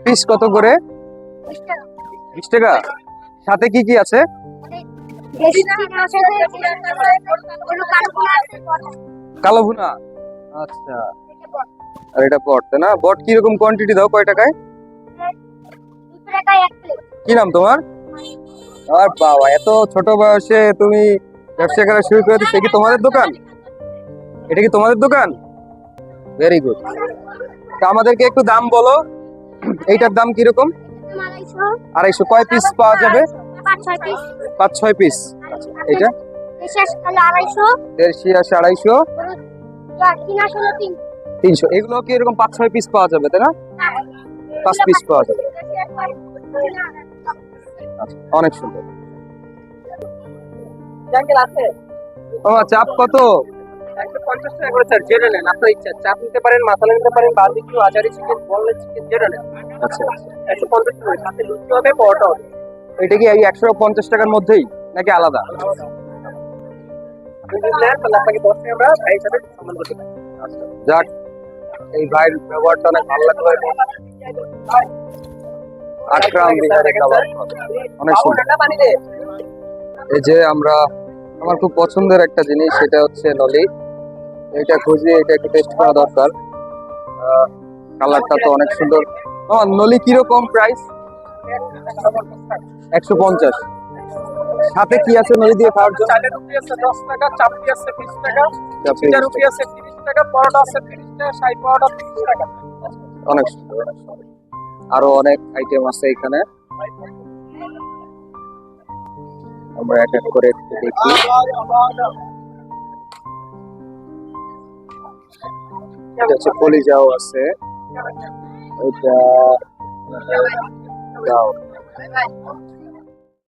Piece কত করে? 20 টাকা। সাথে কি কি আছে? কালো ভুনা। আচ্ছা, আর এটা বট, তাই না? বট কিরকম কোয়ান্টিটি দাও, কয় টাকায়? কি নাম তোমার? আর বাবা, এত ছোট বয়সে তুমি ব্যবসা করা শুরু করে দিচ্ছ, কি তোমাদের দোকান? এটা কি তোমাদের দোকান? Very good. তা আমাদেরকে একটু দাম বলো, এইটার দাম কিরকম? 250। কয় পিস পাওয়া যাবে? 5-6 পিস। আচ্ছা, এটা 150, 250, 300। এগুলো কি এরকম 5-6 পিস পাওয়া যাবে, তাই না? 5 পিস পাওয়া যাবে। আচ্ছা, অনেক সুন্দর। ও, চাপ কত? 150 টাকা করে স্যার, যেটা নেন আপনার ইচ্ছা। চাপ নিতে পারেন, মাসালা নিতে পারেন, barbecue, achari chicken, boneless chicken, যেটা নেন। আচ্ছা আচ্ছা। 150 টাকা, সাথে লুচি হবে, পরোটা হবে। এটা কি এই 150 টাকার মধ্যেই নাকি আলাদা? আপনি যদি নেন তাহলে আপনাকে 10 টাকা আমরা ভাই হিসাবে সম্মান করতে পারি। আচ্ছা, যাক, এই ভাইয়ের ব্যবহারটা অনেক ভালো লাগলো। আকরাম বিহারি কাবাব, অনেক সুন্দর। এই যে আমার খুব পছন্দের একটা জিনিস, সেটা হচ্ছে নলি। এটা খুঁজি, এটা একটু টেস্ট করা দরকার। কালারটা তো অনেক সুন্দর। নলি কিরকম প্রাইস? 150। সাথে কি আছে নলি দিয়ে খাওয়ার জন্য? চালের রুটি আছে 10 টাকা, চাপটি আছে 20 টাকা, চিটা রুটি আছে 30 টাকা, পরোটা আছে 30 টাকা, শাহী পরোটা 30 টাকা। অনেক সুন্দর, অনেক সুন্দর। আরো অনেক আইটেম আছে এখানে, আমরা এক এক করে একটু দেখি। এটা হচ্ছে কলিজাও আছে, এটা দাও।